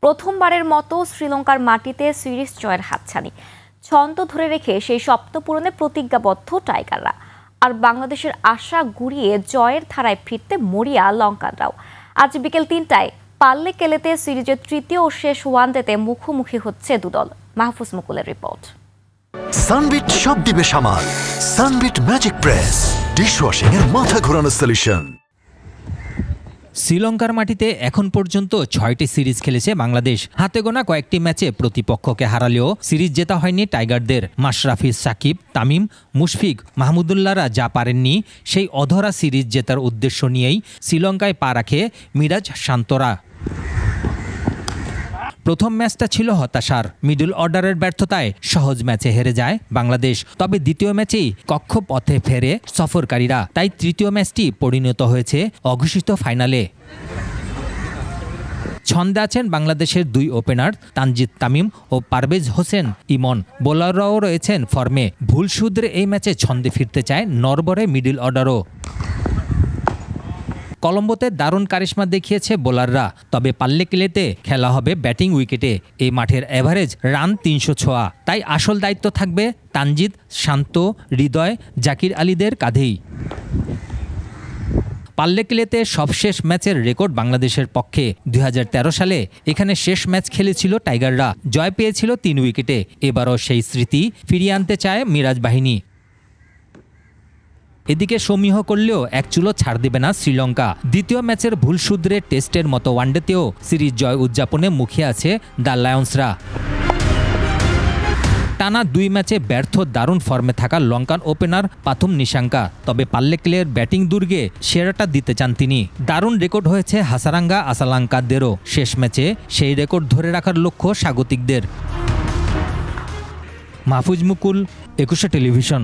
প্রথমবারের মতো শ্রীলঙ্কার মাটিতে সিরিজ জয়ের হাতছানি। ছন্দ ধরে রেখে সেই স্বপ্ন পূরণে প্রতিজ্ঞাবদ্ধ টাইগাররা। আর বাংলাদেশের আশা গুড়িয়ে জয়ের ধারায় ফিরতে মরিয়া লঙ্কানরাও। আজ বিকেল ৩টায় পাল্লেকেলেতে সিরিজের তৃতীয় ও শেষ ওয়ানডেতে মুখোমুখি হচ্ছে দুদল। মাহফুজ মুকুলের রিপোর্ট। সানবিট সব দিবে সামাল। সানবিট ম্যাজিক প্রেস ডিশওয়াশিং এর মাথা ঘোরানো সলিউশন। শ্রীলঙ্কার মাটিতে এখন পর্যন্ত ৬টি সিরিজ খেলেছে বাংলাদেশ। হাতে গোনা কয়েকটি ম্যাচে প্রতিপক্ষকে হারালেও সিরিজ জেতা হয়নি টাইগারদের। মাশরাফি, সাকিব, তামিম, মুশফিক, মাহমুদুল্লাহরা যা পারেননি সেই অধরা সিরিজ জেতার উদ্দেশ্য নিয়েই শ্রীলঙ্কায় পা রাখে মিরাজ শান্তরা। প্রথম ম্যাচটা ছিল হতাশার। মিডল অর্ডারের ব্যর্থতায় সহজ ম্যাচে হেরে যায় বাংলাদেশ। তবে দ্বিতীয় ম্যাচেই কক্ষপথে ফেরে সফরকারীরা। তাই তৃতীয় ম্যাচটি পরিণত হয়েছে অঘোষিত ফাইনালে। ছন্দে আছেন বাংলাদেশের দুই ওপেনার তানজিদ তামিম ও পারভেজ হোসেন ইমন। বোলাররাও রয়েছেন ফর্মে। ভুল শুধরে এই ম্যাচে ছন্দে ফিরতে চায় নরবরে মিডল অর্ডারও। কলম্বোতে দারুণ কারিশমা দেখিয়েছে বোলাররা। তবে পাল্লেকেলেতে খেলা হবে ব্যাটিং উইকেটে। এই মাঠের এভারেজ রান ৩০০ ছোঁয়া। তাই আসল দায়িত্ব থাকবে তানজিদ, শান্ত, হৃদয়, জাকির আলীদের কাঁধেই। পাল্লেকেলেতে সবশেষ ম্যাচের রেকর্ড বাংলাদেশের পক্ষে। ২০১৩ সালে এখানে শেষ ম্যাচ খেলেছিল টাইগাররা। জয় পেয়েছিল ৩ উইকেটে। এবারও সেই স্মৃতি ফিরিয়ে আনতে চায় মিরাজ বাহিনী। এদিকে সমীহ করলেও এক চুলো ছাড় দেবে না শ্রীলঙ্কা। দ্বিতীয় ম্যাচের ভুল শুধরে টেস্টের মতো ওয়ানডেতেও সিরিজ জয় উদযাপনে মুখিয়ে আছে দ্য লায়ন্সরা। টানা ২ ম্যাচে ব্যর্থ দারুণ ফর্মে থাকা লঙ্কান ওপেনার পাথুম নিশাঙ্কা। তবে পাল্লেকেলের ব্যাটিং দুর্গে সেরাটা দিতে চান তিনি। দারুণ রেকর্ড হয়েছে হাসারাঙ্গা আসালাঙ্কাদেরও। শেষ ম্যাচে সেই রেকর্ড ধরে রাখার লক্ষ্য স্বাগতিকদের। মাহফুজ মুকুল, ২১ টেলিভিশন।